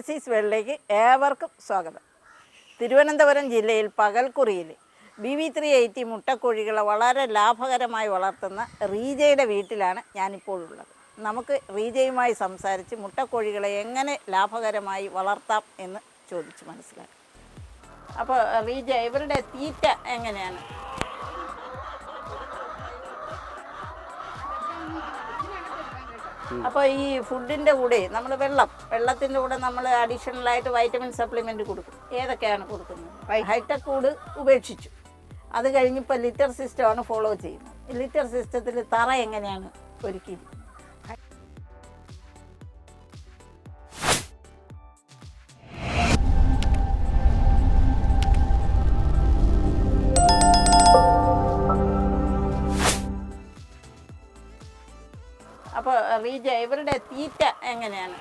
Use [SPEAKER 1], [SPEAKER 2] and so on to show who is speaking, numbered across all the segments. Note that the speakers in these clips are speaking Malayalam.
[SPEAKER 1] ഗ്രേസീസ് വേൾഡിലേക്ക് ഏവർക്കും സ്വാഗതം. തിരുവനന്തപുരം ജില്ലയിൽ പകൽക്കുറിയിൽ BV380 മുട്ടക്കോഴികളെ വളരെ ലാഭകരമായി വളർത്തുന്ന റീജയുടെ വീട്ടിലാണ് ഞാനിപ്പോൾ ഉള്ളത്. നമുക്ക് റീജയുമായി സംസാരിച്ച് മുട്ടക്കോഴികളെ എങ്ങനെ ലാഭകരമായി വളർത്താം എന്ന് ചോദിച്ച് മനസ്സിലാക്കാം. അപ്പോൾ റീജ, ഇവരുടെ തീറ്റ എങ്ങനെയാണ്? അപ്പോൾ ഈ ഫുഡിൻ്റെ കൂടെ നമ്മൾ വെള്ളത്തിൻ്റെ കൂടെ നമ്മൾ അഡീഷണലായിട്ട് വൈറ്റമിൻ സപ്ലിമെൻറ്റ് കൊടുക്കും. ഏതൊക്കെയാണ് കൊടുക്കുന്നത്? ഹൈടെക് കൂട് ഉപേക്ഷിച്ചു. അത് കഴിഞ്ഞിപ്പോൾ ലിറ്റർ സിസ്റ്റമാണ് ഫോളോ ചെയ്യുന്നത്. ലിറ്റർ സിസ്റ്റത്തിൽ തറ എങ്ങനെയാണ് ഒരുക്കിയത്? അപ്പോൾ റീജ, ഇവരുടെ തീറ്റ എങ്ങനെയാണ്?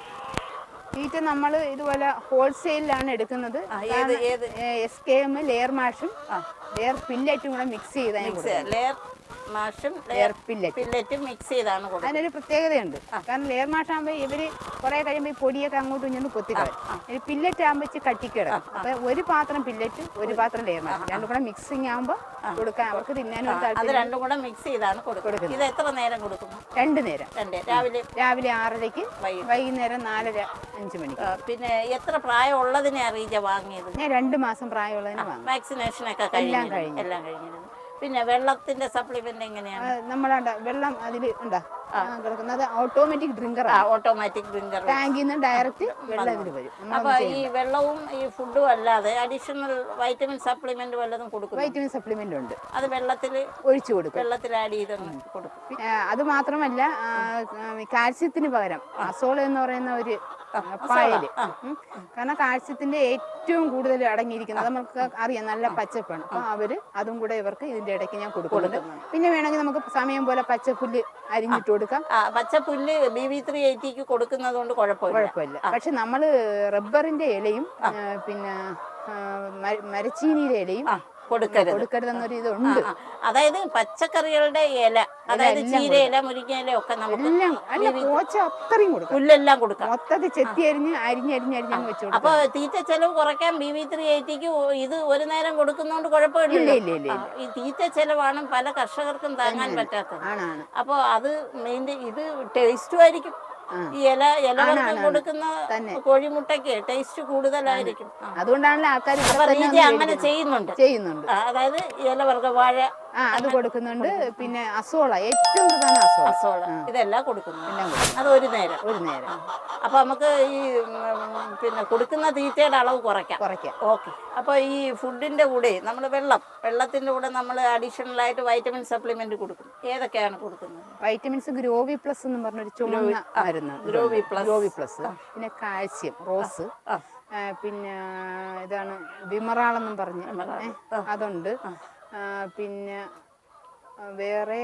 [SPEAKER 2] തീറ്റ നമ്മൾ ഇതുപോലെ ഹോൾസെയിലാണ് എടുക്കുന്നത്. SKM ലെയർ മാഷും ലെയർ പില്ലറ്റും കൂടെ മിക്സ് ചെയ്താൽ
[SPEAKER 1] ലെയർ മാഷും ലെയർ പില്ലറ്റും മിക്സ് ചെയ്താണ് കൊടുക്കുന്നത്.
[SPEAKER 2] അതിനൊരു പ്രത്യേകതയുണ്ട്. കാരണം ലെയർ മാഷാകുമ്പോൾ ഇവര് കുറെ കഴിയുമ്പോൾ ഈ പൊടിയൊക്കെ അങ്ങോട്ടും ഇങ്ങോട്ടും കൊത്തിക്കളയും. പില്ലറ്റ് ആകുമ്പോൾ വെച്ച് കട്ടിക്കിടും. അപ്പൊ ഒരു പാത്രം പില്ലറ്റ്, ഒരു പാത്രം ലെയർ മാഷ്, രണ്ടും കൂടെ മിക്സിങ് ആകുമ്പോൾ കൊടുക്കാൻ അവർക്ക് തിന്നാനും.
[SPEAKER 1] അത് രണ്ടും കൂടെ മിക്സ് ചെയ്താണ് കൊടുക്കുന്നത്. ഇത് എത്ര നേരം കൊടുക്കുന്നു?
[SPEAKER 2] 2 നേരം. രാവിലെ 6:30, വൈകുന്നേരം 4:05 മണിക്ക്.
[SPEAKER 1] പിന്നെ എത്ര പ്രായമുള്ളതിനെ റീജ വാങ്ങിയത്?
[SPEAKER 2] ഞാൻ 2 മാസം പ്രായമുള്ളതിനെ വാങ്ങി.
[SPEAKER 1] വാക്സിനേഷനൊക്കെ എല്ലാം കഴിഞ്ഞിരുന്നു. പിന്നെ വെള്ളത്തിന്റെ സപ്ലിമെന്റ് എങ്ങനെയാണ്?
[SPEAKER 2] നമ്മളാ വെള്ളം അതിൽ ഉണ്ടാ കിടക്കുന്നത് ഓട്ടോമാറ്റിക് ഡ്രിങ്കർ.
[SPEAKER 1] ഓട്ടോമാറ്റിക് ഡ്രിങ്കർ
[SPEAKER 2] ടാങ്കിൽ നിന്ന് ഡയറക്റ്റ് വെള്ളം ഇതിൽ വരും.
[SPEAKER 1] അപ്പൊ ഈ വെള്ളവും ഈ ഫുഡും അല്ലാതെ അഡീഷണൽ വൈറ്റമിൻ സപ്ലിമെന്റ് വല്ലതും കൊടുക്കും?
[SPEAKER 2] വൈറ്റമിൻ സപ്ലിമെന്റ് ഉണ്ട്.
[SPEAKER 1] അത് വെള്ളത്തിൽ
[SPEAKER 2] ഒഴിച്ചു കൊടുക്കും.
[SPEAKER 1] വെള്ളത്തിൽ ആഡ് ചെയ്ത് കൊടുക്കും.
[SPEAKER 2] അത് മാത്രമല്ല, കാൽസ്യത്തിന് പകരം അസോള എന്ന് പറയുന്ന ഒരു പായല്. കാരണം കാൽസ്യത്തിന്റെ ഏറ്റവും കൂടുതൽ അടങ്ങിയിരിക്കുന്നത് നമുക്ക് അറിയാം, നല്ല പച്ചപ്പാണ്. അപ്പൊ അവര് അതും കൂടെ ഇവർക്ക് ഇതിന്റെ ഇടയ്ക്ക് ഞാൻ കൊടുക്കുന്നുണ്ട്. പിന്നെ വേണമെങ്കിൽ നമുക്ക് സമയം പോലെ പച്ചപ്പുല്ല് അരിഞ്ഞിട്ട് കൊടുക്കാം.
[SPEAKER 1] പച്ചപ്പുല്ല് BV380 കൊടുക്കുന്നത് കൊണ്ട് കുഴപ്പമില്ല.
[SPEAKER 2] പക്ഷെ നമ്മള് റബ്ബറിന്റെ ഇലയും പിന്നെ മരച്ചീനിയുടെ ഇലയും കൊടുക്കരുതെന്നൊരു ഇതുണ്ട്.
[SPEAKER 1] അതായത് പച്ചക്കറികളുടെ ഇല, അതായത് ചീരയില, മുരിങ്ങയില ഒക്കെ നമുക്ക്
[SPEAKER 2] അത്രയും കൊടുക്കാം.
[SPEAKER 1] പുല്ലെല്ലാം കൊടുക്കാം.
[SPEAKER 2] മൊത്തത്തിൽ ചെത്തി അരിഞ്ഞ് വെച്ചു.
[SPEAKER 1] അപ്പൊ തീറ്റ ചെലവ് കുറയ്ക്കാൻ BV380 ഇത് ഒരു നേരം കൊടുക്കുന്നോണ്ട് കുഴപ്പമില്ല. ഈ തീറ്റ ചെലവാണ് പല കർഷകർക്കും താങ്ങാൻ പറ്റാത്തത്. അപ്പൊ അത് ഇത് ടേസ്റ്റും ആയിരിക്കും. ഈ ഇലവർക്ക് കൊടുക്കുന്ന കോഴിമുട്ടയ്ക്ക് ടേസ്റ്റ് കൂടുതലായിരിക്കും.
[SPEAKER 2] അതുകൊണ്ടാണല്ലോ ആൾക്കാർ
[SPEAKER 1] അങ്ങനെ ചെയ്യുന്നുണ്ട്. അതായത് ഇലവർഗ വാഴ
[SPEAKER 2] അത് കൊടുക്കുന്നുണ്ട്. പിന്നെ അസോള, ഏറ്റവും പ്രധാന അസോള,
[SPEAKER 1] ഇതെല്ലാം കൊടുക്കുന്നുണ്ട്. അത് ഒരു നേരം. അപ്പൊ നമുക്ക് ഈ പിന്നെ കൊടുക്കുന്ന തീറ്റയുടെ അളവ് കുറയ്ക്കാം. ഓക്കെ. അപ്പൊ ഈ ഫുഡിന്റെ കൂടെ നമ്മൾ വെള്ളത്തിന്റെ കൂടെ നമ്മൾ അഡീഷണൽ ആയിട്ട് വൈറ്റമിൻ സപ്ലിമെന്റ് കൊടുക്കും. ഏതൊക്കെയാണ് കൊടുക്കുന്നത്?
[SPEAKER 2] വൈറ്റമിൻസ് ഗ്രോവി പ്ലസ് എന്ന് പറഞ്ഞൊരു ചുമന്ന മരുന്ന്, ഗ്രോവി പ്ലസ്. പിന്നെ കാൽസ്യം, റോസ്, പിന്നെ ഇതാണ് വിമറാളെന്നും പറഞ്ഞ് അതുണ്ട്. പിന്നെ വേറെ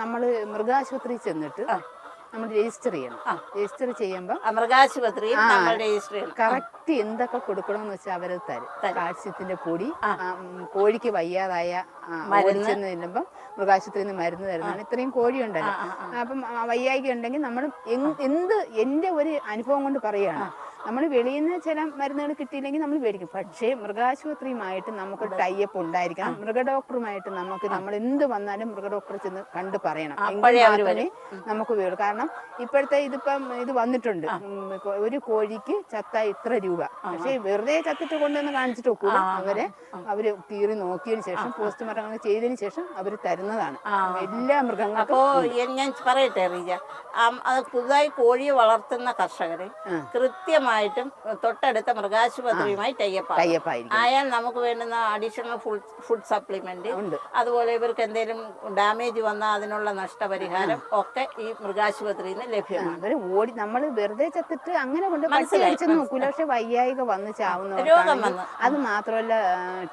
[SPEAKER 2] നമ്മൾ മൃഗാശുപത്രി ചെന്നിട്ട് നമ്മൾ രജിസ്റ്റർ ചെയ്യണം. രജിസ്റ്റർ ചെയ്യുമ്പോൾ മൃഗാശുപത്രി കറക്റ്റ് എന്തൊക്കെ കൊടുക്കണമെന്ന് വെച്ചാൽ അവരത് തരും. കാൽസ്യത്തിന്റെ പൊടി, കോഴിക്ക് വയ്യാതായ ചെന്ന് ചെല്ലുമ്പം മൃഗാശുപത്രിയിൽ നിന്ന് മരുന്ന് തരുന്നതാണ്. ഇത്രയും കോഴി ഉണ്ടല്ലോ. അപ്പം വയ്യായ്ക ഉണ്ടെങ്കിൽ നമ്മൾ എൻ്റെ ഒരു അനുഭവം കൊണ്ട് പറയുകയാണ്, നമ്മൾ വെളിയിൽ നിന്ന് ചില മരുന്നുകൾ കിട്ടിയില്ലെങ്കിൽ നമ്മൾ മേടിക്കും. പക്ഷേ മൃഗാശുപത്രിയുമായിട്ട് നമുക്ക് ടൈപ്പ് ഉണ്ടായിരിക്കണം. മൃഗഡോക്ടറുമായിട്ട് നമ്മൾ എന്ത് വന്നാലും മൃഗഡോക്ടറെ ചെന്ന് കണ്ട് പറയണം. എങ്കിലേ നമുക്ക് വേണം. കാരണം ഇപ്പോഴത്തെ ഇത് വന്നിട്ടുണ്ട്, ഒരു കോഴിക്ക് ചത്ത ഇത്ര രൂപ. പക്ഷേ വെറുതെ ചത്തിട്ട് കൊണ്ടുവന്ന് കാണിച്ചിട്ട് ഒക്കൂല. അവര് കീറി നോക്കിയതിന് ശേഷം പോസ്റ്റ്മോർട്ടം ചെയ്തതിന് ശേഷം അവർ തരുന്നതാണ് എല്ലാ മൃഗങ്ങൾക്കും.
[SPEAKER 1] ഞാൻ പറയട്ടെ റീജ, അത് പുതുതായി കോഴിയെ വളർത്തുന്ന കർഷകര് കൃത്യമായിട്ടും തൊട്ടടുത്ത മൃഗാശുപത്രിയുമായി ടൈപ്പ് ആയാൽ നമുക്ക് വേണ്ടുന്ന അഡീഷണൽ ഫുഡ് സപ്ലിമെന്റ്, അതുപോലെ ഇവർക്ക് എന്തെങ്കിലും ഡാമേജ് വന്നാൽ അതിനുള്ള നഷ്ടപരിഹാരം ഒക്കെ ഈ മൃഗാശുപത്രിയിൽ നിന്ന് ലഭ്യമാണ്.
[SPEAKER 2] നമ്മൾ വെറുതെ ചത്തിട്ട് അങ്ങനെ കൊണ്ട് മനസ്സിലാക്കി നോക്കൂല. പക്ഷെ വയ്യായിക വന്ന് ചാവുന്ന
[SPEAKER 1] രോഗം വന്നു.
[SPEAKER 2] അത് മാത്രമല്ല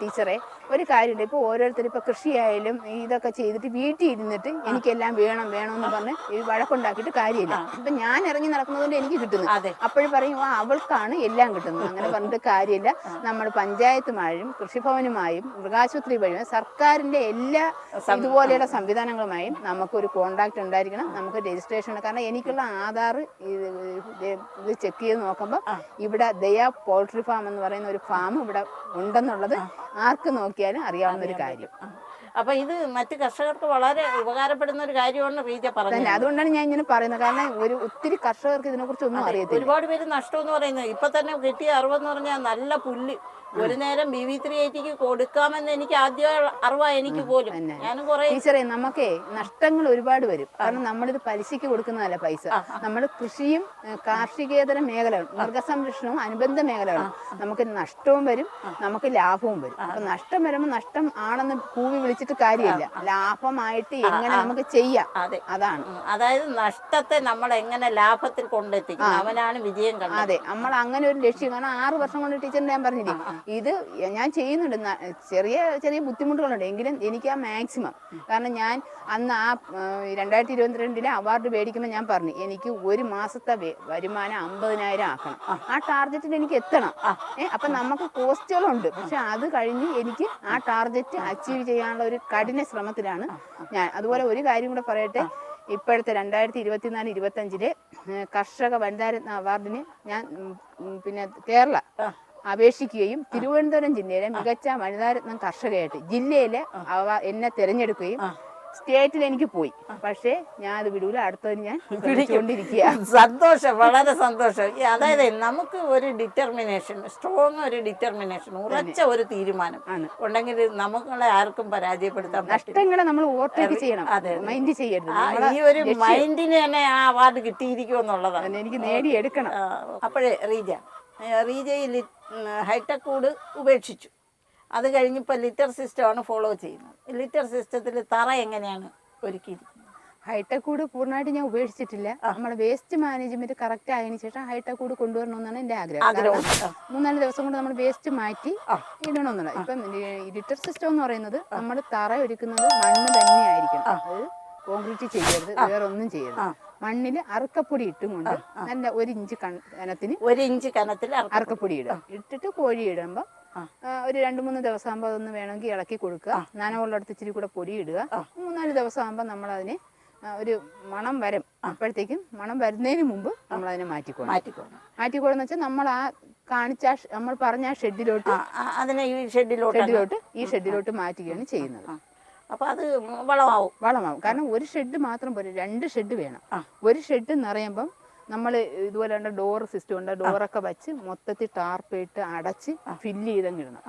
[SPEAKER 2] ടീച്ചറെ, ഒരു കാര്യമുണ്ട്. ഇപ്പൊ ഓരോരുത്തരും ഇപ്പൊ കൃഷിയായാലും ഇതൊക്കെ ചെയ്തിട്ട് വീട്ടിൽ ഇരുന്നിട്ട് എനിക്കെല്ലാം വേണമെന്ന് പറഞ്ഞ് ഈ വഴക്കുണ്ടാക്കിയിട്ട് കാര്യമില്ല. ഇപ്പൊ ഞാൻ ഇറങ്ങി നടക്കുന്നതുകൊണ്ട് എനിക്ക് കിട്ടുന്നു. അപ്പോഴും പറയും, അവൾക്കാണ് എല്ലാം കിട്ടുന്നത്. അങ്ങനെ പറഞ്ഞിട്ട് കാര്യമില്ല. നമ്മൾ പഞ്ചായത്തുമായും കൃഷിഭവനുമായും മൃഗാശുപത്രി വഴിയും സർക്കാരിന്റെ എല്ലാ ഇതുപോലെയുള്ള സംവിധാനങ്ങളുമായും നമുക്കൊരു കോണ്ടാക്ട് ഉണ്ടായിരിക്കണം. നമുക്ക് രജിസ്ട്രേഷൻ, കാരണം എനിക്കുള്ള ആധാർ ഇത് ചെക്ക് ചെയ്ത് നോക്കുമ്പോൾ ഇവിടെ ദയ പോൾട്രി ഫാം എന്ന് പറയുന്ന ഒരു ഫാം ഇവിടെ ഉണ്ടെന്നുള്ളത് ആർക്ക് നോക്കിയാലും അറിയാവുന്ന ഒരു കാര്യം.
[SPEAKER 1] അപ്പൊ ഇത് മറ്റു കർഷകർക്ക് വളരെ ഉപകാരപ്പെടുന്ന ഒരു കാര്യമാണ് റീജ പറഞ്ഞത്.
[SPEAKER 2] അതുകൊണ്ടാണ് ഞാൻ ഇങ്ങനെ പറയുന്നത്. കാരണം ഒത്തിരി കർഷകർക്ക് ഇതിനെക്കുറിച്ച് ഒന്നും അറിയത്തില്ല.
[SPEAKER 1] ഒരുപാട് പേര് നഷ്ടം എന്ന് പറയുന്നത് ഇപ്പൊ തന്നെ കിട്ടിയ അറിവെന്ന് പറഞ്ഞാൽ നല്ല പുല്ല് ഒരു നേരം BV380 കൊടുക്കാമെന്ന് എനിക്ക് ആദ്യം അറിവാ എനിക്ക് പോലും. ഞാനും കുറെ
[SPEAKER 2] ടീച്ചറെ നമുക്കേ നഷ്ടങ്ങൾ ഒരുപാട് വരും. കാരണം നമ്മളിത് പലിശയ്ക്ക് കൊടുക്കുന്നതല്ല പൈസ. നമ്മൾ കൃഷിയും കാർഷികേതര മേഖലകളും മൃഗസംരക്ഷണവും അനുബന്ധ മേഖലകളും നമുക്ക് നഷ്ടവും വരും, നമുക്ക് ലാഭവും വരും. അപ്പൊ നഷ്ടം വരുമ്പോൾ നഷ്ടം ആണെന്ന് കൂവി വിളിച്ചിട്ട് കാര്യമില്ല. ലാഭമായിട്ട് എങ്ങനെ നമുക്ക് ചെയ്യാം, അതാണ്.
[SPEAKER 1] അതായത് നഷ്ടത്തെ നമ്മൾ എങ്ങനെ ലാഭത്തിൽ കൊണ്ടെത്തിക്കും, അവനാണ് വിജയം കണ്ടത്.
[SPEAKER 2] അതെ, നമ്മൾ അങ്ങനെ ഒരു ലക്ഷ്യം. കാരണം 6 വർഷം കൊണ്ട് ടീച്ചറിന് ഞാൻ പറഞ്ഞില്ലേ, ഇത് ഞാൻ ചെയ്യുന്നുണ്ട്. ചെറിയ ചെറിയ ബുദ്ധിമുട്ടുകളുണ്ട്, എങ്കിലും എനിക്ക് ആ മാക്സിമം. കാരണം ഞാൻ അന്ന് ആ 2022 അവാർഡ് മേടിക്കുമ്പോൾ ഞാൻ പറഞ്ഞു എനിക്ക് ഒരു മാസത്തെ വരുമാനം 50,000 ആക്കണം. ആ ടാർഗറ്റിൽ എനിക്ക് എത്തണം. അപ്പൊ നമുക്ക് കോസ്റ്റുകളുണ്ട്, പക്ഷെ അത് കഴിഞ്ഞ് എനിക്ക് ആ ടാർഗറ്റ് അച്ചീവ് ചെയ്യാനുള്ള ഒരു കഠിന ശ്രമത്തിലാണ് ഞാൻ. അതുപോലെ ഒരു കാര്യം കൂടെ പറയട്ടെ, ഇപ്പോഴത്തെ 2024-25 കർഷക വനിതാരത്ന അവാർഡിന് ഞാൻ പിന്നെ കേരള അപേക്ഷിക്കുകയും തിരുവനന്തപുരം ജില്ലയിലെ മികച്ച വനിതാരത്നം കർഷകയായിട്ട് ജില്ലയിലെ എന്നെ തിരഞ്ഞെടുക്കുകയും സ്റ്റേറ്റിൽ എനിക്ക് പോയി. പക്ഷേ ഞാൻ അത് വിടൂല, അടുത്തതിന് ഞാൻ പിടിച്ചുകൊണ്ടിരിക്കുക.
[SPEAKER 1] സന്തോഷം, വളരെ സന്തോഷം. അതായത് നമുക്ക് ഒരു ഡിറ്റർമിനേഷൻ, സ്ട്രോങ് ഒരു ഡിറ്റർമിനേഷൻ, ഉറച്ച ഒരു തീരുമാനം ഉണ്ടെങ്കിൽ നമ്മളെ ആർക്കും പരാജയപ്പെടുത്താൻ പറ്റില്ല.
[SPEAKER 2] നഷ്ടങ്ങളെ നമ്മൾ ഓവർടേക്ക് ചെയ്യണം, മൈൻഡ് ചെയ്യരുത്.
[SPEAKER 1] ഈ ഒരു മൈൻഡിന് തന്നെ ആ അവാർഡ് കിട്ടിയിരിക്കും എന്നുള്ളതാണ്
[SPEAKER 2] എനിക്ക് നേടിയെടുക്കണം.
[SPEAKER 1] അപ്പോഴേ റീജയിൽ ഹൈടെക് കൂട് ഉപേക്ഷിച്ചു. അത് കഴിഞ്ഞപ്പോൾ ലിറ്റർ സിസ്റ്റമാണ് ഫോളോ ചെയ്യുന്നത്. ലിറ്റർ സിസ്റ്റത്തിൽ തറ എങ്ങനെയാണ് ഒരുക്കിയിരിക്കുന്നത്?
[SPEAKER 2] ഹൈടെക് കൂട് പൂർണ്ണമായിട്ട് ഞാൻ ഉപേക്ഷിച്ചിട്ടില്ല. നമ്മുടെ വേസ്റ്റ് മാനേജ്മെന്റ് കറക്റ്റ് ആയതിനു ശേഷം ഹൈടെക് കൂട് കൊണ്ടുവരണമെന്നാണ് എൻ്റെ ആഗ്രഹം. 3-4 ദിവസം കൊണ്ട് നമ്മൾ വേസ്റ്റ് മാറ്റി ഇടണമെന്നുള്ള. ഇപ്പം ലിറ്റർ സിസ്റ്റം എന്ന് പറയുന്നത് നമ്മൾ തറ ഒരുക്കുന്നത് മണ്ണ് തന്നെയായിരിക്കണം. അത് കോൺക്രീറ്റ് ചെയ്യരുത്, വേറെ ഒന്നും ചെയ്യരുത്. മണ്ണിൽ അറുക്കപ്പൊടി ഇട്ടും കൊണ്ട് നല്ല 1 ഇഞ്ച് കനത്തിൽ അറുക്കപ്പൊടി ഇടുക. ഇട്ടിട്ട് കോഴി ഇടുമ്പോൾ ഒരു 2-3 ദിവസം ആകുമ്പോൾ അതൊന്ന് വേണമെങ്കിൽ ഇളക്കി കൊടുക്കുക. നനവുള്ളടത്ത് ഇച്ചിരി കൂടെ പൊടി ഇടുക. 3-4 ദിവസം ആകുമ്പോൾ നമ്മളതിനെ ഒരു മണം വരും. അപ്പോഴത്തേക്കും മണം വരുന്നതിന് മുമ്പ് നമ്മളതിനെ മാറ്റിക്കോളെന്ന് വെച്ചാൽ നമ്മൾ ആ കാണിച്ച നമ്മൾ പറഞ്ഞ ആ ഷെഡിലോട്ട് ഈ ഷെഡിലോട്ട് മാറ്റുകയാണ് ചെയ്യുന്നത്.
[SPEAKER 1] അപ്പൊ അത് വളമാവും.
[SPEAKER 2] കാരണം ഒരു ഷെഡ് മാത്രം പോരെ, 2 ഷെഡ് വേണം. ഒരു ഷെഡ് നിറയുമ്പം നമ്മൾ ഇതുപോലെ ഡോർ സിസ്റ്റം ഉണ്ട്, ഡോറൊക്കെ വെച്ച് മൊത്തത്തിൽ ടാർപ്പിട്ട് അടച്ച് ഫില്ല് ചെയ്തങ്ങിടണം.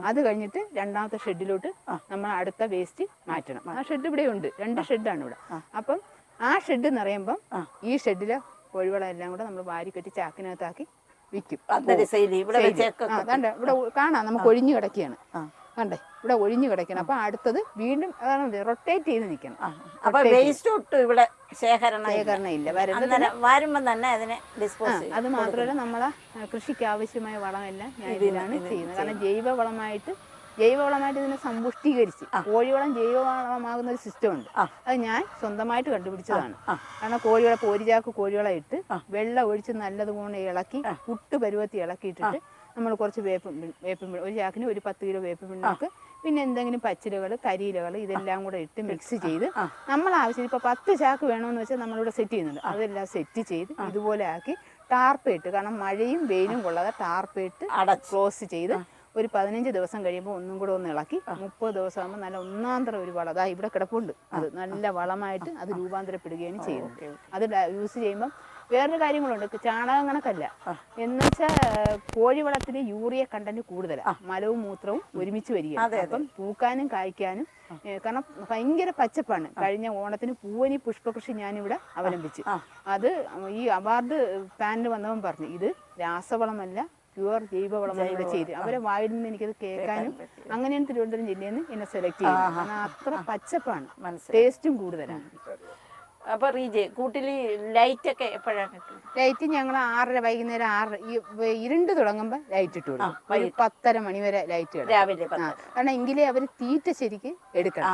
[SPEAKER 2] അത് കഴിഞ്ഞിട്ട് രണ്ടാമത്തെ ഷെഡിലോട്ട് നമ്മൾ അടുത്ത വേസ്റ്റ് മാറ്റണം. ആ ഷെഡ് ഇവിടെ ഉണ്ട്, 2 ഷെഡാണ് ഇവിടെ. അപ്പം ആ ഷെഡ് നിറയുമ്പം ഈ ഷെഡിലെ കോഴിവളം എല്ലാം കൂടെ നമ്മൾ വാരിക്കെട്ടി ചാക്കിനകത്താക്കി വിൽക്കും. ഇവിടെ കാണാം, നമുക്ക് ഒഴിഞ്ഞു കിടക്കുകയാണ്. കണ്ടേ, ഇവിടെ ഒഴിഞ്ഞു കിടക്കണം. അപ്പൊ അടുത്തത് വീണ്ടും റൊട്ടേറ്റ് ചെയ്ത് നിൽക്കണം.
[SPEAKER 1] അപ്പൊ വേസ്റ്റ് ഇവിടെ ശേഖരണം
[SPEAKER 2] ഇല്ല,
[SPEAKER 1] വരുമ്പോ തന്നെ അതിനെ ഡിസ്പോസ്.
[SPEAKER 2] അത് മാത്രമല്ല നമ്മളെ കൃഷിക്ക് ആവശ്യമായ വളമെല്ലാം ഞാൻ ഇതിലാണ് ചെയ്യുന്നത്. കാരണം ജൈവവളമായിട്ട് ഇതിനെ സമ്പുഷ്ടീകരിച്ച് കോഴിവളം ജൈവവളമാകുന്ന ഒരു സിസ്റ്റം ഉണ്ട്. അത് ഞാൻ സ്വന്തമായിട്ട് കണ്ടുപിടിച്ചതാണ്. കാരണം ഒരു ചാക്ക് കോഴിവളം ഇട്ട് വെള്ളം ഒഴിച്ച് നല്ലതുപോലെ ഇളക്കി പുട്ട് പരുവത്തി ഇളക്കിയിട്ടിട്ട് നമ്മൾ കുറച്ച് വേപ്പിൻ ഒരു ചാക്കിന് ഒരു 10 കിലോ വേപ്പിൻ പിണ്ണാക്ക്, പിന്നെ എന്തെങ്കിലും പച്ചിലകൾ, കരിയിലകൾ ഇതെല്ലാം കൂടെ ഇട്ട് മിക്സ് ചെയ്ത് നമ്മൾ ആവശ്യം ഇപ്പോൾ 10 ചാക്ക് വേണമെന്ന് വെച്ചാൽ നമ്മളിവിടെ സെറ്റ് ചെയ്യുന്നുണ്ട്. അതെല്ലാം സെറ്റ് ചെയ്ത് ഇതുപോലെ ആക്കി ടാർപ്പിട്ട്, കാരണം മഴയും വെയിലും കൊള്ളാതെ ടാർപ്പിട്ട് ക്ലോസ് ചെയ്ത് ഒരു 15 ദിവസം കഴിയുമ്പോൾ ഒന്നും കൂടെ ഒന്ന് ഇളക്കി 30 ദിവസം ആകുമ്പോൾ നല്ല ഒന്നാന്തരം ഒരു വളം, അതാ ഇവിടെ കിടപ്പുണ്ട്, അത് നല്ല വളമായിട്ട് അത് രൂപാന്തരപ്പെടുകയാണ് ചെയ്യുന്നത്. അത് യൂസ് ചെയ്യുമ്പം വേറൊരു കാര്യങ്ങളുണ്ട്, ചാണകം കണക്കല്ല. എന്നുവെച്ചാൽ കോഴിവളത്തിന് യൂറിയ കണ്ടന്റ് കൂടുതലാണ്, മലവും മൂത്രവും ഒരുമിച്ച് വരികയാണ്. അപ്പം പൂക്കാനും കായ്ക്കാനും, കാരണം ഭയങ്കര പച്ചപ്പാണ്. കഴിഞ്ഞ ഓണത്തിന് പൂവനി പുഷ്പകൃഷി ഞാനിവിടെ അവലംബിച്ചു. അത് ഈ അവാർഡ് പാനൽ വന്നവൻ പറഞ്ഞു ഇത് രാസവളമല്ല, പ്യുവർ ജൈവവളമാണ് ഇവിടെ ചെയ്ത്. അവരെ വായിൽ നിന്ന് എനിക്കത് കേൾക്കാനും അങ്ങനെയാണ് തിരുവനന്തപുരം ജില്ലയിൽ നിന്ന് എന്നെ സെലക്ട് ചെയ്യുന്നത്. കാരണം അത്ര പച്ചപ്പാണ്, ടേസ്റ്റും കൂടുതലാണ്.
[SPEAKER 1] അപ്പൊ റീജെ കൂട്ടില് ലൈറ്റ് ഒക്കെ എപ്പോഴാണ്?
[SPEAKER 2] ലൈറ്റ് ഞങ്ങൾ 6:30 വൈകുന്നേരം 6 ഇരുണ്ട് തുടങ്ങുമ്പോ ലൈറ്റ് ഇട്ട് കൊടുക്കും. 10:30 മണി വരെ ലൈറ്റ്
[SPEAKER 1] രാവിലെ.
[SPEAKER 2] കാരണം എങ്കിലേ അവര് തീറ്റ ശരിക്ക് എടുക്കണം.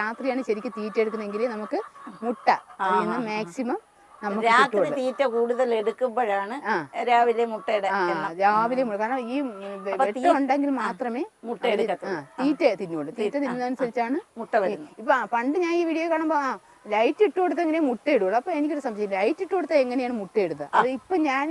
[SPEAKER 2] രാത്രിയാണ് ശരിക്കും തീറ്റ എടുക്കുന്നെങ്കിൽ നമുക്ക് മുട്ട അതിൽ നിന്ന് മാക്സിമം നമുക്ക്
[SPEAKER 1] രാത്രി
[SPEAKER 2] കിട്ടുള്ളൂ.
[SPEAKER 1] തീറ്റ കൂടുതൽ എടുക്കുമ്പോഴാണ് രാവിലെ മുട്ടയുടെ
[SPEAKER 2] രാവിലെ കാരണം ഈ വെട്ടം ഉണ്ടെങ്കിൽ മാത്രമേ
[SPEAKER 1] മുട്ട എടുക്കത്തുള്ളൂ.
[SPEAKER 2] തീറ്റ തിന്നുള്ളൂ. തീറ്റ തിന്നുന്നതനുസരിച്ചാണ്
[SPEAKER 1] മുട്ട വരുന്നത്.
[SPEAKER 2] ഇപ്പൊ പണ്ട് ഞാൻ ഈ വീഡിയോ കാണുമ്പോ ലൈറ്റ് ഇട്ട് കൊടുത്ത് എങ്ങനെ മുട്ട ഇടുള്ളൂ. അപ്പൊ എനിക്കൊരു സംശയം, ലൈറ്റ് ഇട്ട് കൊടുത്താൽ എങ്ങനെയാണ് മുട്ട ഇടുന്നത്? അത് ഇപ്പൊ ഞാൻ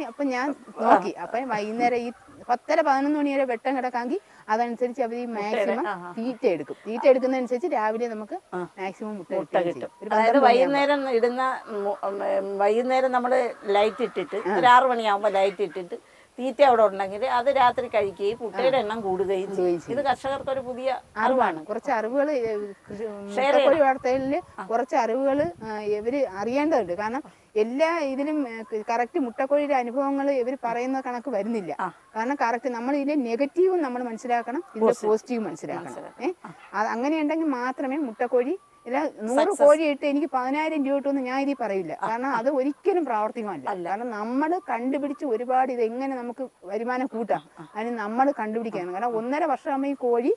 [SPEAKER 2] നോക്കി. അപ്പൊ വൈകുന്നേരം ഈ 10-11 മണി വരെ വെട്ടം കിടക്കാമെങ്കിൽ അതനുസരിച്ച് അവർ ഈ മാക്സിമം തീറ്റ എടുക്കും. തീറ്റ എടുക്കുന്നതനുസരിച്ച് രാവിലെ നമുക്ക് മാക്സിമം മുട്ട കിട്ടും.
[SPEAKER 1] അതായത് വൈകുന്നേരം നമ്മൾ ലൈറ്റ് ഇട്ടിട്ട് ഒരു 6 മണിയാകുമ്പോൾ ലൈറ്റ് ഇട്ടിട്ട് തീറ്റ അവിടെ ഉണ്ടെങ്കിൽ അത് രാത്രി കഴിക്കുകയും മുട്ടയുടെ എണ്ണം കൂടുകയും ചെയ്യും. ഇത് കർഷകർക്ക് ഒരു പുതിയ
[SPEAKER 2] അറിവാണ്. കുറച്ച് അറിവുകൾ മുട്ടക്കോഴി വളർത്തലില് കുറച്ച് അറിവുകൾ ഇവര് അറിയേണ്ടതുണ്ട്. കാരണം എല്ലാ ഇതിലും കറക്റ്റ് മുട്ടക്കോഴിയുടെ അനുഭവങ്ങൾ ഇവർ പറയുന്ന കണക്ക് വരുന്നില്ല. കാരണം കറക്റ്റ് നമ്മൾ ഇതിന്റെ നെഗറ്റീവും നമ്മൾ മനസ്സിലാക്കണം, ഇതിന്റെ പോസിറ്റീവും മനസ്സിലാക്കണം. അങ്ങനെ ഉണ്ടെങ്കിൽ മാത്രമേ മുട്ടക്കോഴി ഇല്ല 100 കോഴി ഇട്ട് എനിക്ക് 10,000 രൂപ കിട്ടുമെന്ന് ഞാൻ ഇതിൽ പറയില്ല. കാരണം അത് ഒരിക്കലും പ്രാവർത്തികമല്ല. കാരണം നമ്മൾ കണ്ടുപിടിച്ച് ഒരുപാട് ഇത് എങ്ങനെ നമുക്ക് വരുമാനം കൂട്ടാം അതിന് നമ്മൾ കണ്ടുപിടിക്കണം. കാരണം 1.5 വർഷമാകുമ്പോൾ ഈ കോഴി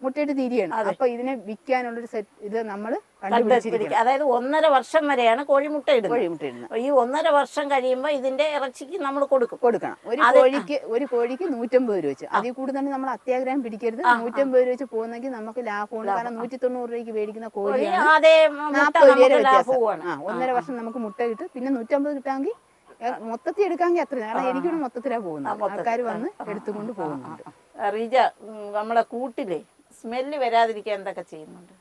[SPEAKER 2] മുട്ടയിട്ട് തിരിയാണ്. അപ്പൊ ഇതിനെ വിൽക്കാനുള്ളൊരു ഇത് നമ്മൾ കണ്ടുപിടിച്ചിരിക്കണം.
[SPEAKER 1] അതായത് 1.5 വർഷം വരെയാണ് കോഴിമുട്ട ഇടുന്നത്. ഈ 1.5 വർഷം കഴിയുമ്പോൾ ഇതിന്റെ ഇറച്ചിക്ക് നമ്മൾ കൊടുക്കണം.
[SPEAKER 2] ഒരു കോഴിക്ക് 150 രൂപ വെച്ച്. അതിൽ കൂടുതൽ നമ്മൾ അത്യാഗ്രഹം പിടിക്കരുത്. 150 രൂപ വെച്ച് പോകുന്നെങ്കിൽ നമുക്ക് ലാഭമുണ്ട്. കാരണം 190 രൂപയ്ക്ക് മേടിക്കുന്ന കോഴിയാണ് 40 രൂപ വ്യത്യാസം. 1.5 വർഷം നമുക്ക് മുട്ട കിട്ടും. പിന്നെ 150 കിട്ടാമെങ്കിൽ മൊത്തത്തിൽ എടുക്കാമെങ്കിൽ അത്ര. കാരണം എനിക്കിവിടെ മൊത്തത്തിലാ പോകുന്നത്. ആൾക്കാർ വന്ന് എടുത്തുകൊണ്ട് പോകുന്നുണ്ട്.
[SPEAKER 1] റീജ, നമ്മളെ കൂട്ടില് സ്മെല്ല് വരാതിരിക്കാൻ എന്തൊക്കെ ചെയ്യുന്നുണ്ട്?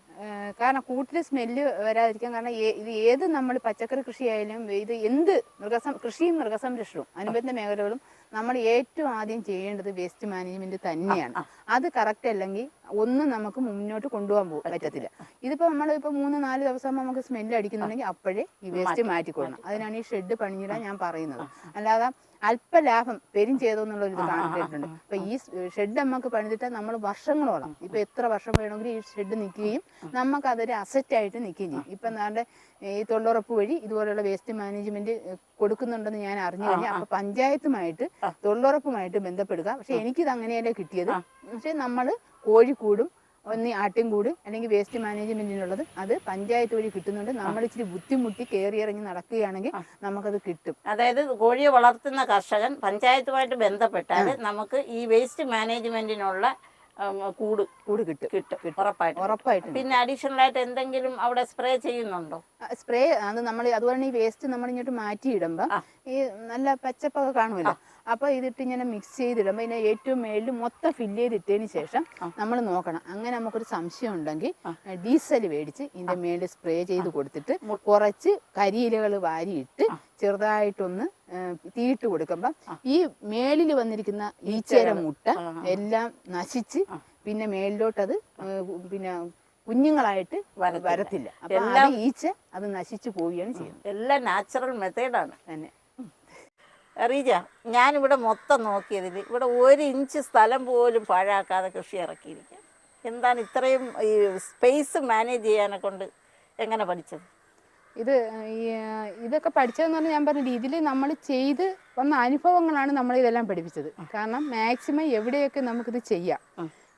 [SPEAKER 2] കാരണം കൂട്ടിൽ സ്മെല്ല് വരാതിരിക്കാൻ കാരണം ഇത് ഏത് നമ്മൾ പച്ചക്കറി കൃഷിയായാലും ഇത് എന്ത് കൃഷിയും മൃഗസംരക്ഷണവും അനുബന്ധ മേഖലകളും നമ്മൾ ഏറ്റവും ആദ്യം ചെയ്യേണ്ടത് വേസ്റ്റ് മാനേജ്മെന്റ് തന്നെയാണ്. അത് കറക്റ്റ് അല്ലെങ്കിൽ ഒന്നും നമുക്ക് മുന്നോട്ട് കൊണ്ടുപോകാൻ പറ്റത്തില്ല. ഇതിപ്പോ നമ്മളിപ്പോ 3-4 ദിവസം നമുക്ക് സ്മെല്ല് അടിക്കുന്നുണ്ടെങ്കിൽ അപ്പോഴേ ഈ വേസ്റ്റ് മാറ്റിക്കൊള്ളണം. അതിനാണ് ഈ ഷെഡ് പണിഞ്ഞിടാൻ ഞാൻ പറയുന്നത്. അല്ലാതെ അല്പലാഭം പെരും ചെയ്തോന്നുള്ള ഇത് കാണിച്ചിട്ടുണ്ട്. അപ്പൊ ഈ ഷെഡ് നമുക്ക് പണിതിട്ട് നമ്മൾ വർഷങ്ങളോളം ഇപ്പൊ എത്ര വർഷം വേണമെങ്കിലും ഈ ഷെഡ് നിൽക്കുകയും നമുക്ക് അതൊരു അസറ്റായിട്ട് നിൽക്കുകയും ചെയ്യും. ഇപ്പൊ എന്താണ്ട് ഈ തൊഴിലുറപ്പ് വഴി ഇതുപോലെയുള്ള വേസ്റ്റ് മാനേജ്മെന്റ് കൊടുക്കുന്നുണ്ടെന്ന് ഞാൻ അറിഞ്ഞു കഴിഞ്ഞാൽ അപ്പൊ പഞ്ചായത്തുമായിട്ട് തൊഴിലുറപ്പുമായിട്ട് ബന്ധപ്പെടുക. പക്ഷെ എനിക്കിത് അങ്ങനെയല്ലേ കിട്ടിയത്. പക്ഷെ നമ്മൾ കോഴിക്കൂടും ആട്ടിൻകൂട് അല്ലെങ്കിൽ വേസ്റ്റ് മാനേജ്മെന്റിനുള്ളത് അത് പഞ്ചായത്ത് വഴി കിട്ടുന്നുണ്ട്. നമ്മൾ ഇച്ചിരി ബുദ്ധിമുട്ടി കയറിയിറങ്ങി നടക്കുകയാണെങ്കിൽ നമുക്കത് കിട്ടും.
[SPEAKER 1] അതായത് കോഴിയെ വളർത്തുന്ന കർഷകൻ പഞ്ചായത്തുമായിട്ട് ബന്ധപ്പെട്ടാൽ നമുക്ക് ഈ വേസ്റ്റ് മാനേജ്മെന്റിനുള്ള കൂട് കിട്ടും ഉറപ്പായിട്ടും. പിന്നെ അഡീഷണൽ ആയിട്ട് എന്തെങ്കിലും അവിടെ സ്പ്രേ ചെയ്യുന്നുണ്ടോ?
[SPEAKER 2] സ്പ്രേ അത് നമ്മൾ അതുപോലെ ഈ വേസ്റ്റ് നമ്മൾ ഇങ്ങോട്ട് മാറ്റിയിടുമ്പോ ഈ നല്ല പച്ചപ്പൊക്കെ കാണുമല്ലോ. അപ്പൊ ഇതിട്ട് ഇങ്ങനെ മിക്സ് ചെയ്തിടുമ്പോ ഇതിനെ ഏറ്റവും മേളിൽ മൊത്തം ഫില്ല് ചെയ്തിട്ടതിന് ശേഷം നമ്മൾ നോക്കണം. അങ്ങനെ നമുക്കൊരു സംശയം ഉണ്ടെങ്കിൽ ഡീസൽ മേടിച്ച് ഇതിന്റെ മേളിൽ സ്പ്രേ ചെയ്ത് കൊടുത്തിട്ട് കുറച്ച് കരിയിലകൾ വാരിയിട്ട് ചെറുതായിട്ടൊന്ന് തീയിട്ട് കൊടുക്കുമ്പോ ഈ മേളിൽ വന്നിരിക്കുന്ന ഈച്ചയുടെ മുട്ട എല്ലാം നശിച്ച് പിന്നെ മേളിലോട്ടത് പിന്നെ കുഞ്ഞുങ്ങളായിട്ട് വരത്തില്ല. അപ്പൊ ഈച്ച അത് നശിച്ചു പോവുകയാണ് ചെയ്യുന്നത്.
[SPEAKER 1] എല്ലാം നാച്ചുറൽ മെത്തേഡാണ് തന്നെ. റീജ, ഞാനിവിടെ മൊത്തം നോക്കിയതിൽ ഇവിടെ 1 ഇഞ്ച് സ്ഥലം പോലും പാഴാക്കാതെ കൃഷി ഇറക്കിയിരിക്കുക. എന്താണ് ഇത്രയും ഈ സ്പേസ് മാനേജ് ചെയ്യാനെ കൊണ്ട് എങ്ങനെ പഠിച്ചത്?
[SPEAKER 2] ഇതൊക്കെ പഠിച്ചതെന്ന് പറഞ്ഞാൽ ഞാൻ പറഞ്ഞ ഇതിൽ നമ്മൾ ചെയ്ത് വന്ന അനുഭവങ്ങളാണ് നമ്മളിതെല്ലാം പഠിപ്പിച്ചത്. കാരണം മാക്സിമം എവിടെയൊക്കെ നമുക്കിത് ചെയ്യാം.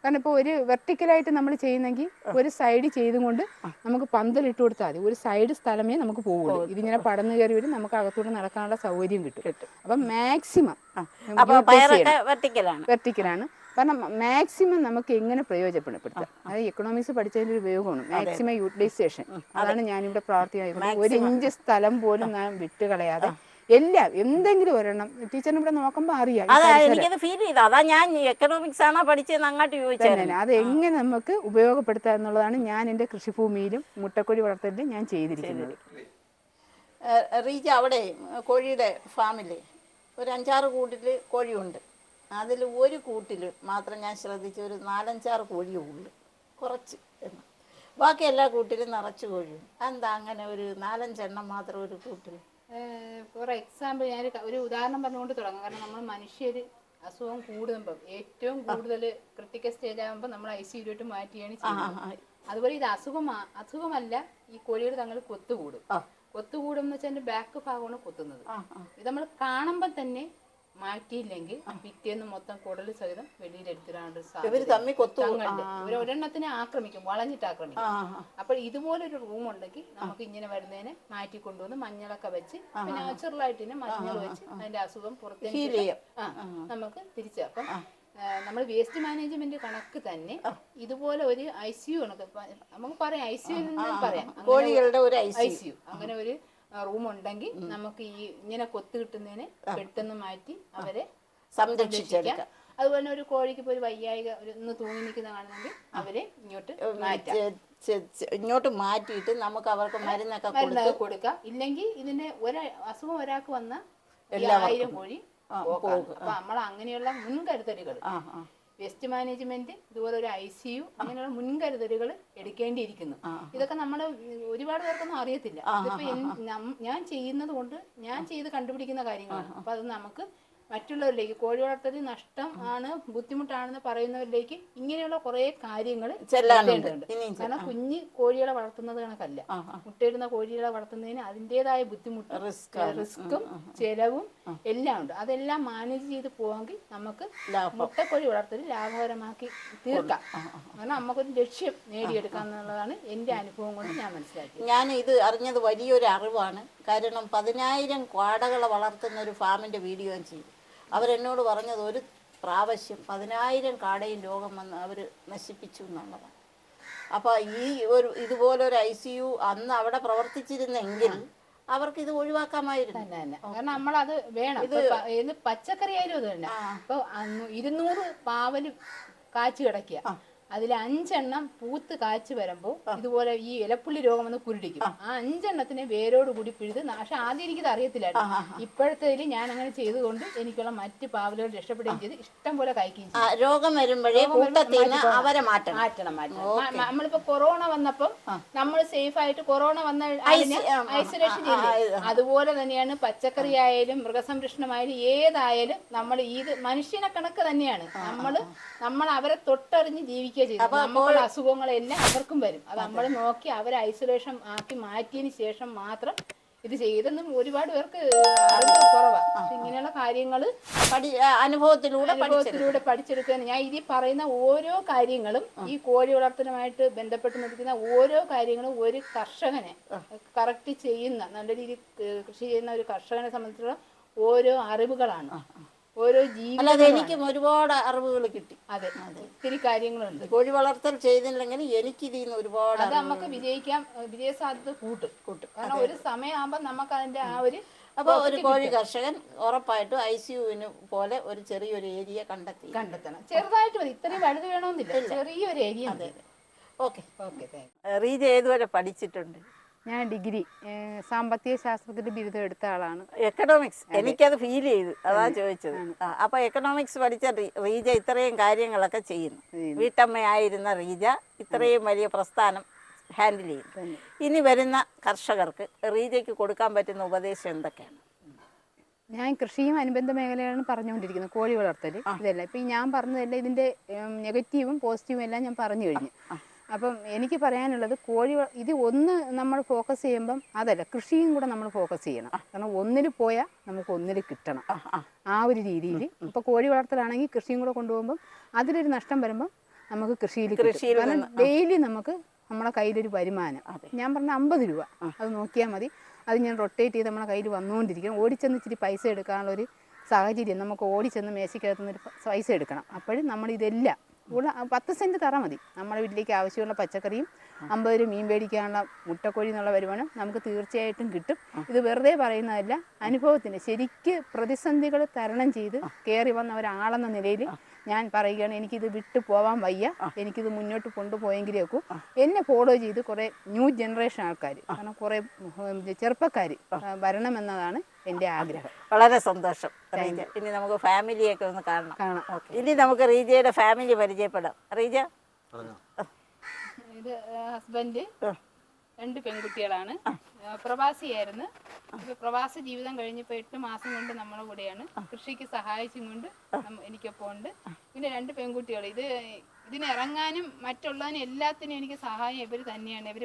[SPEAKER 2] കാരണം ഇപ്പോൾ ഒരു വെർട്ടിക്കലായിട്ട് നമ്മൾ ചെയ്യുന്നെങ്കിൽ ഒരു സൈഡ് ചെയ്തും കൊണ്ട് നമുക്ക് പന്തലിട്ട് കൊടുത്താൽ മതി. ഒരു സൈഡ് സ്ഥലമേ നമുക്ക് പോകുള്ളൂ. ഇതിങ്ങനെ പടന്നു കയറി വരും, നമുക്ക് അകത്തൂടെ നടക്കാനുള്ള സൗകര്യം കിട്ടും. അപ്പം മാക്സിമം വെർട്ടിക്കലാണ്. കാരണം മാക്സിമം നമുക്ക് എങ്ങനെ പ്രയോജനപ്പെടുത്താം. അത് എക്കണോമിക്സ് പഠിച്ചതിൻ്റെ ഒരു ഉപയോഗമാണ് മാക്സിമം യൂട്ടിലൈസേഷൻ. അതാണ് ഞാനിവിടെ പ്രാർത്ഥിക്കുന്നത്. 1 ഇഞ്ച് സ്ഥലം പോലും ഞാൻ വിട്ടുകളയാതെ എല്ലാം എന്തെങ്കിലും ഒരെണ്ണം ടീച്ചറിന് ഇവിടെ നോക്കുമ്പോൾ അറിയാം. അത് എങ്ങനെ നമുക്ക് ഉപയോഗപ്പെടുത്താം എന്നുള്ളതാണ് ഞാൻ എൻ്റെ കൃഷിഭൂമിയിലും മുട്ടക്കോഴി വളർത്തലിലും ഞാൻ ചെയ്തിരിക്കുന്നത്.
[SPEAKER 1] റീജ, അവിടെ കോഴിയുടെ ഫാമിൽ ഒരു 5-6 കൂട്ടിൽ കോഴിയുണ്ട്. അതിൽ ഒരു കൂട്ടിൽ മാത്രം ഞാൻ ശ്രദ്ധിച്ച ഒരു 4-5 കോഴിയേ ഉള്ളു, കുറച്ച് എന്ന്. ബാക്കി എല്ലാ കൂട്ടിലും നിറച്ച് കോഴിയും. എന്താ അങ്ങനെ ഒരു 4-5 എണ്ണം മാത്രം ഒരു കൂട്ടിൽ?
[SPEAKER 2] ഫോർ എക്സാമ്പിൾ ഞാൻ ഒരു ഉദാഹരണം പറഞ്ഞുകൊണ്ട് തുടങ്ങാം. കാരണം നമ്മൾ മനുഷ്യർ അസുഖം കൂടുമ്പോൾ ഏറ്റവും കൂടുതൽ ക്രിട്ടിക്കൽ സ്റ്റേജ് ആകുമ്പോൾ നമ്മൾ ICU മാറ്റിയാണ് ചെയ്യുന്നത്. അതുപോലെ ഇത് അസുഖമല്ല, ഈ കോഴികൾ തങ്ങൾ കൊത്തുകൂടും എന്ന് വെച്ചാൽ എൻ്റെ ബാക്ക് ഭാഗമാണ് കൊത്തുന്നത്. ഇത് നമ്മൾ കാണുമ്പോൾ തന്നെ മാറ്റിയില്ലെങ്കിൽ പിറ്റേന്ന് മൊത്തം കുടല് സഹിതം വെളിയിലെടുത്തിടാണ്ട്
[SPEAKER 1] ഇവര് തമ്മിൽ
[SPEAKER 2] ഒരെണ്ണത്തിനെ ആക്രമിക്കും, വളഞ്ഞിട്ട് ആക്രമിക്കും. അപ്പോൾ ഇതുപോലൊരു റൂം ഉണ്ടെങ്കിൽ നമുക്ക് ഇങ്ങനെ വരുന്നതിനെ മാറ്റി കൊണ്ടുവന്ന് മഞ്ഞളൊക്കെ വെച്ച് പിന്നെ ചെറുതായിട്ട് തന്നെ മഞ്ഞൾ വെച്ച് അതിന്റെ അസുഖം പുറത്തേക്ക് നമുക്ക് തിരിച്ചു. അപ്പം നമ്മൾ വേസ്റ്റ് മാനേജ്മെന്റ് കണക്ക് തന്നെ ഇതുപോലെ ഒരു ICU കണക്ക് നമുക്ക് പറയാം, ICU എന്ന് പറയാം,
[SPEAKER 1] കോഴികളുടെ ഒരു
[SPEAKER 2] ICU അങ്ങനെ ഒരു റൂം ഉണ്ടെങ്കിൽ നമുക്ക് ഈ ഇങ്ങനെ കൊത്തു കിട്ടുന്നതിന് പെട്ടെന്ന് മാറ്റി അവരെ സംരക്ഷിക്കാം. അതുപോലെ തന്നെ ഒരു കോഴിക്ക് ഇപ്പോൾ ഒരു വയ്യായിക ഒന്ന് തൂങ്ങി നിൽക്കുന്ന കാണുന്നെങ്കിൽ അവരെ
[SPEAKER 1] ഇങ്ങോട്ട് മാറ്റിയിട്ട് നമുക്ക് അവർക്ക് മരുന്നൊക്കെ
[SPEAKER 2] കൊടുക്കാം. ഇല്ലെങ്കിൽ ഇതിന്റെ അസുഖം ഒരാൾക്ക് വന്ന 1000 കോഴി പോകും. അപ്പൊ നമ്മൾ അങ്ങനെയുള്ള മുൻകരുതലുകൾ വേസ്റ്റ് മാനേജ്മെന്റ് ഇതുപോലെ ഒരു ICU അങ്ങനെയുള്ള മുൻകരുതലുകൾ എടുക്കേണ്ടിയിരിക്കുന്നു. ഇതൊക്കെ നമ്മൾ ഒരുപാട് പേർക്കൊന്നും അറിയത്തില്ല. ഇതിപ്പോ ഞാൻ ചെയ്യുന്നത് കൊണ്ട് ഞാൻ ചെയ്ത് കണ്ടുപിടിക്കുന്ന കാര്യങ്ങളാണ്. അപ്പൊ അത് നമുക്ക് മറ്റുള്ളവരിലേക്ക് കോഴി വളർത്തൽ നഷ്ടം ആണ് ബുദ്ധിമുട്ടാണെന്ന് പറയുന്നവരിലേക്ക് ഇങ്ങനെയുള്ള കുറെ കാര്യങ്ങൾ ചെല്ലേണ്ടതുണ്ട്. കാരണം കുഞ്ഞ് കോഴികളെ വളർത്തുന്നത് കണക്കല്ല, മുട്ടയിടുന്ന കോഴികളെ വളർത്തുന്നതിന് അതിൻ്റെതായ ബുദ്ധിമുട്ടും റിസ്ക്കും ചെലവും എല്ലാം ഉണ്ട്. അതെല്ലാം മാനേജ് ചെയ്ത് പോവാമെങ്കിൽ നമുക്ക് മുട്ടക്കോഴി വളർത്തൽ ലാഭകരമാക്കി തീർക്കാം. കാരണം നമുക്കൊരു ലക്ഷ്യം നേടിയെടുക്കാം എന്നുള്ളതാണ് എൻ്റെ അനുഭവം കൊണ്ട് ഞാൻ മനസ്സിലാക്കിയത്.
[SPEAKER 1] ഞാൻ ഇത് അറിഞ്ഞത് വലിയൊരു അറിവാണ്. കാരണം 10,000 കാടകളെ വളർത്തുന്ന ഒരു ഫാമിൻ്റെ വീഡിയോ ഞാൻ ചെയ്തു. അവരെന്നോട് പറഞ്ഞത് ഒരു പ്രാവശ്യം 10,000 കാടയും രോഗം വന്ന് അവർ നശിപ്പിച്ചു എന്നുള്ളതാണ്. അപ്പോൾ ഇതുപോലൊരു ICU അന്ന് അവിടെ പ്രവർത്തിച്ചിരുന്നെങ്കിൽ അവർക്ക് ഇത് ഒഴിവാക്കാമായിരുന്നു.
[SPEAKER 2] കാരണം നമ്മളത് വേണം. ഇത് പച്ചക്കറി ആയാലും അത് തന്നെ. ഇപ്പൊ 200 പാവല് കാച്ചു കിടക്കുക, അതിൽ 5 എണ്ണം പൂത്ത് കാച്ചു വരുമ്പോൾ ഇതുപോലെ ഈ ഇലപ്പുള്ളി രോഗം വന്ന് കുരുടിക്കും. ആ 5 എണ്ണത്തിനെ വേരോട് കൂടി പിഴുത്. പക്ഷെ ആദ്യം എനിക്കിത് അറിയത്തില്ലായിരുന്നു. ഇപ്പോഴത്തേതിൽ ഞാൻ അങ്ങനെ ചെയ്തുകൊണ്ട് എനിക്കുള്ള മറ്റ് പാവലുകൾ രക്ഷപ്പെടുകയും ചെയ്ത് ഇഷ്ടം പോലെ കഴിക്കുകയും ചെയ്യും.
[SPEAKER 1] രോഗം വരുമ്പോഴേ അവരെ
[SPEAKER 2] മാറ്റണം. നമ്മളിപ്പോ കൊറോണ വന്നപ്പം നമ്മൾ സേഫ് ആയിട്ട് കൊറോണ വന്ന ഐസൊലേഷൻ ചെയ്തു. അതുപോലെ തന്നെയാണ് പച്ചക്കറി ആയാലും മൃഗസംരക്ഷണമായാലും ഏതായാലും നമ്മൾ ഇത് മനുഷ്യനെ കണക്ക് തന്നെയാണ്. നമ്മൾ അവരെ തൊട്ടറിഞ്ഞ് ജീവിക്കുക. നമ്മുടെ അസുഖങ്ങളെല്ലാം അവർക്കും വരും. അത് നമ്മൾ നോക്കി അവരെ ഐസൊലേഷൻ ആക്കി മാറ്റിയതിന് ശേഷം മാത്രം ഇത് ചെയ്തെന്നും ഒരുപാട് പേർക്ക് അറിവ് കുറവാണ്. ഇങ്ങനെയുള്ള കാര്യങ്ങൾ അനുഭവത്തിലൂടെ പഠിച്ചെടുക്കാൻ ഞാൻ ഇതിൽ പറയുന്ന ഓരോ കാര്യങ്ങളും ഈ കോഴി വളർത്തലുമായിട്ട് ബന്ധപ്പെട്ട് നിൽക്കുന്ന ഓരോ കാര്യങ്ങളും ഒരു കർഷകനെ കറക്റ്റ് ചെയ്യുന്ന നല്ല രീതിയിൽ കൃഷി ചെയ്യുന്ന ഒരു കർഷകനെ സംബന്ധിച്ചുള്ള ഓരോ അറിവുകളാണ്. ഓരോ
[SPEAKER 1] എനിക്കും ഒരുപാട് അറിവുകൾ കിട്ടി.
[SPEAKER 2] അതെ, ഒത്തിരി കാര്യങ്ങളുണ്ട്.
[SPEAKER 1] കോഴി വളർത്തൽ ചെയ്തില്ലെങ്കിൽ എനിക്ക് ഇതിൽ നിന്ന് ഒരുപാട്
[SPEAKER 2] അത് നമുക്ക് വിജയ സാധ്യത കൂട്ടും. കാരണം ഒരു സമയമാകുമ്പോൾ നമുക്ക് അതിന്റെ ആ ഒരു
[SPEAKER 1] അപ്പോൾ ഒരു കോഴി കർഷകൻ ഉറപ്പായിട്ടും ICUവിന് പോലെ ഒരു ചെറിയൊരു ഏരിയ
[SPEAKER 2] കണ്ടെത്തണം. ചെറുതായിട്ട് മതി, ഇത്രയും വലുത് വേണമെന്നില്ല, ചെറിയൊരു ഏരിയ.
[SPEAKER 1] ഓക്കെ. റീജ ഏതുവരെ പഠിച്ചിട്ടുണ്ട്?
[SPEAKER 2] ഞാൻ ഡിഗ്രി സാമ്പത്തിക ശാസ്ത്രത്തിൽ ബിരുദം എടുത്ത ആളാണ്.
[SPEAKER 1] എക്കണോമിക്സ് എനിക്കത് ഫീൽ ചെയ്തു, അതാ ചോദിച്ചത്. അപ്പോൾ എക്കണോമിക്സ് പഠിച്ച റീജ ഇത്രയും കാര്യങ്ങളൊക്കെ ചെയ്യുന്നു. വീട്ടമ്മയായിരുന്ന റീജ ഇത്രയും വലിയ പ്രസ്ഥാനം ഹാൻഡിൽ ചെയ്യുന്നു. ഇനി വരുന്ന കർഷകർക്ക് റീജയ്ക്ക് കൊടുക്കാൻ പറ്റുന്ന ഉപദേശം എന്തൊക്കെയാണ്?
[SPEAKER 2] ഞാൻ കൃഷിയും അനുബന്ധ മേഖലയാണ് പറഞ്ഞുകൊണ്ടിരിക്കുന്നത്. കോഴി വളർത്തൽ ഇതല്ല. ഇപ്പം ഞാൻ പറഞ്ഞതല്ല, ഇതിൻ്റെ നെഗറ്റീവും പോസിറ്റീവും എല്ലാം ഞാൻ പറഞ്ഞു കഴിഞ്ഞു. അപ്പം എനിക്ക് പറയാനുള്ളത് ഇത് ഒന്ന് നമ്മൾ ഫോക്കസ് ചെയ്യുമ്പം അതല്ല, കൃഷിയും കൂടെ നമ്മൾ ഫോക്കസ് ചെയ്യണം. കാരണം ഒന്നിൽ പോയാൽ നമുക്ക് ഒന്നിൽ കിട്ടണം. ആ ഒരു രീതിയിൽ ഇപ്പോൾ കോഴി വളർത്തലാണെങ്കിൽ കൃഷിയും കൂടെ കൊണ്ടുപോകുമ്പം അതിലൊരു നഷ്ടം വരുമ്പം നമുക്ക് കൃഷിയിൽ കാരണം ഡെയിലി നമുക്ക് നമ്മളെ കയ്യിലൊരു വരുമാനം. ഞാൻ പറഞ്ഞ 50 രൂപ അത് നോക്കിയാൽ മതി. അത് ഞാൻ റൊട്ടേറ്റ് ചെയ്ത് നമ്മളെ കയ്യിൽ വന്നുകൊണ്ടിരിക്കണം. ഓടിച്ചെന്ന് ഇച്ചിരി പൈസ എടുക്കാനുള്ളൊരു സാഹചര്യം നമുക്ക് ഓടിച്ചെന്ന് മേശയ്ക്കകത്തുനിന്നൊരു പൈസ എടുക്കണം. അപ്പോഴും നമ്മളിതെല്ലാം 10 സെൻറ്റ് തറ മതി. നമ്മുടെ വീട്ടിലേക്ക് ആവശ്യമുള്ള പച്ചക്കറിയും 50 രൂപ മീൻ മേടിക്കാനുള്ള മുട്ടക്കോഴി എന്നുള്ള വരുമാനം നമുക്ക് തീർച്ചയായിട്ടും കിട്ടും. ഇത് വെറുതെ പറയുന്നതല്ല, അനുഭവത്തിന് ശരിക്ക് പ്രതിസന്ധികൾ തരണം ചെയ്ത് കയറി വന്ന ഒരാളെന്ന നിലയിൽ ഞാൻ പറയുകയാണ്. എനിക്കിത് വിട്ടു പോവാൻ വയ്യ, എനിക്കിത് മുന്നോട്ട് കൊണ്ടുപോയെങ്കിലേ ഒക്കൂ. എന്നെ ഫോളോ ചെയ്ത് കുറേ ന്യൂ ജനറേഷൻ ആൾക്കാർ, കാരണം കുറേ ചെറുപ്പക്കാർ വരണമെന്നതാണ് എൻ്റെ ആഗ്രഹം.
[SPEAKER 1] വളരെ സന്തോഷം. ഇനി നമുക്ക് ഫാമിലിയൊക്കെ ഒന്ന് കാണാം. ഇനി നമുക്ക് റീജയുടെ ഫാമിലി പരിചയപ്പെടാം. റീജ,
[SPEAKER 2] ഇത് ഹസ്ബൻഡ്, 2 പെൺകുട്ടികളാണ്. പ്രവാസിയായിരുന്നു. പ്രവാസ ജീവിതം കഴിഞ്ഞപ്പോൾ 8 മാസം കൊണ്ട് നമ്മുടെ കൂടെയാണ്. കൃഷിക്ക് സഹായിച്ചും കൊണ്ട് എനിക്കൊപ്പം ഉണ്ട്. പിന്നെ 2 പെൺകുട്ടികൾ. ഇത് ഇതിനിറങ്ങാനും മറ്റുള്ളതിനും എല്ലാത്തിനും എനിക്ക് സഹായം ഇവർ തന്നെയാണ്. ഇവർ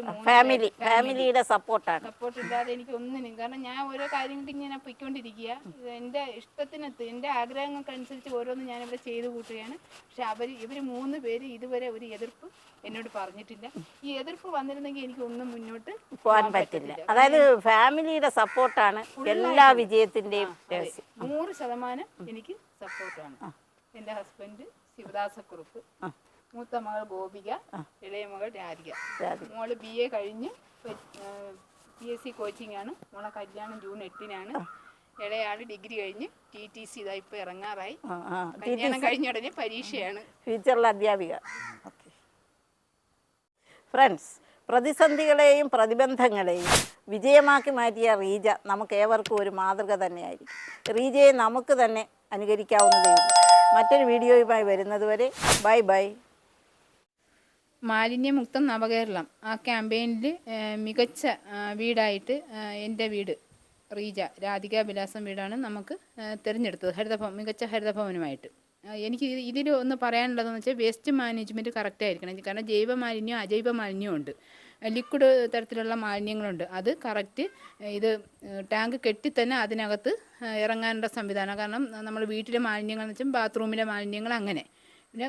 [SPEAKER 1] ഫാമിലിയുടെ സപ്പോർട്ടാണ്.
[SPEAKER 2] സപ്പോർട്ട് ഇല്ലാതെ എനിക്ക് ഒന്നിനും, കാരണം ഞാൻ ഓരോ കാര്യങ്ങൾ ഇങ്ങനെ പൊയ്ക്കൊണ്ടിരിക്കുക. എൻ്റെ ഇഷ്ടത്തിനൊത്ത് എൻ്റെ ആഗ്രഹങ്ങൾക്കനുസരിച്ച് ഓരോന്നും ഞാനിവിടെ ചെയ്തു കൂട്ടുകയാണ്. പക്ഷെ ഇവർ 3 പേര് ഇതുവരെ ഒരു എതിർപ്പ് എന്നോട് പറഞ്ഞിട്ടില്ല. ഈ എതിർപ്പ് വന്നിരുന്നെങ്കിൽ എനിക്ക് ഒന്നും മുന്നോട്ട്
[SPEAKER 1] പോകാൻ പറ്റില്ല. അതായത് ഫാമിലിയുടെ സപ്പോർട്ടാണ് എല്ലാ വിജയത്തിന്റെയും
[SPEAKER 2] 100% എനിക്ക് സപ്പോർട്ടാണ്. എൻ്റെ ഹസ്ബൻഡ് ശിവദാസക്കുറുപ്പ്, മൂത്ത മകൾ ഗോപിക, ഇളയ മകൾ രാധിക. മോള് BA കഴിഞ്ഞ് PSC കോച്ചിങ് ആണ്. മോളെ കല്യാണം ജൂൺ 8-നാണ്. ഇളയാള് ഡിഗ്രി കഴിഞ്ഞ് TTC ഇതാ ഇപ്പൊ ഇറങ്ങാറായി. കല്യാണം കഴിഞ്ഞ ഉടനെ പരീക്ഷയാണ്.
[SPEAKER 1] ഫ്യൂച്ചറിലെ അധ്യാപിക. ഫ്രണ്ട്സ്, പ്രതിസന്ധികളെയും പ്രതിബന്ധങ്ങളെയും വിജയമാക്കി മാറ്റിയ റീജ നമുക്ക് ഏവർക്കും ഒരു മാതൃക തന്നെയായിരിക്കും. റീജയെ നമുക്ക് തന്നെ അനുകരിക്കാവുന്നതേ ഉള്ളൂ. മറ്റൊരു വീഡിയോയുമായി വരുന്നതുവരെ ബൈ ബൈ.
[SPEAKER 2] മാലിന്യമുക്തം നവകേരളം ആ ക്യാമ്പയിനിൽ മികച്ച വീടായിട്ട് എൻ്റെ വീട് റീജ രാധിക വിലാസം വീടാണ് നമുക്ക് തിരഞ്ഞെടുത്തത്. മികച്ച ഹരിതഭവനുമായിട്ട്. എനിക്ക് ഇതിൽ ഒന്ന് പറയാനുള്ളതെന്ന് വെച്ചാൽ വേസ്റ്റ് മാനേജ്മെൻറ്റ് കറക്റ്റ് ആയിരിക്കണം. കാരണം ജൈവ മാലിന്യം അജൈവ മാലിന്യം ഉണ്ട്, ലിക്വിഡ് തരത്തിലുള്ള മാലിന്യങ്ങളുണ്ട്. അത് കറക്റ്റ് ഇത് ടാങ്ക് കെട്ടി തന്നെ അതിനകത്ത് ഇറങ്ങാനുള്ള സംവിധാനം. കാരണം നമ്മൾ വീട്ടിലെ മാലിന്യങ്ങൾ എന്ന് വെച്ചാൽ ബാത്റൂമിലെ മാലിന്യങ്ങൾ അങ്ങനെ, പിന്നെ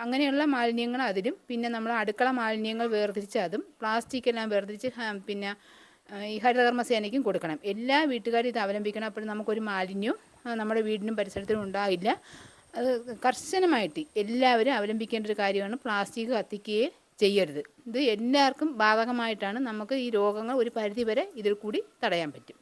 [SPEAKER 2] അങ്ങനെയുള്ള മാലിന്യങ്ങൾ അതിലും, പിന്നെ നമ്മൾ അടുക്കള മാലിന്യങ്ങൾ വേർതിരിച്ച് അതും, പ്ലാസ്റ്റിക് എല്ലാം വേർതിരിച്ച് പിന്നെ ഈ ഹരിതകർമ്മസേനയ്ക്കും കൊടുക്കണം. എല്ലാ വീട്ടുകാരും ഇത് അവലംബിക്കണം. അപ്പോൾ നമുക്കൊരു മാലിന്യവും നമ്മുടെ വീടിനും പരിസരത്തിനും ഉണ്ടാവില്ല. അത് കർശനമായിട്ട് എല്ലാവരും അവലംബിക്കേണ്ട ഒരു കാര്യമാണ്. പ്ലാസ്റ്റിക് കത്തിക്കുകയേ ചെയ്യരുത്. ഇത് എല്ലാവർക്കും ബാധകമായിട്ടാണ്. നമുക്ക് ഈ രോഗങ്ങൾ ഒരു പരിധിവരെ ഇതിൽ കൂടി തടയാൻ പറ്റും.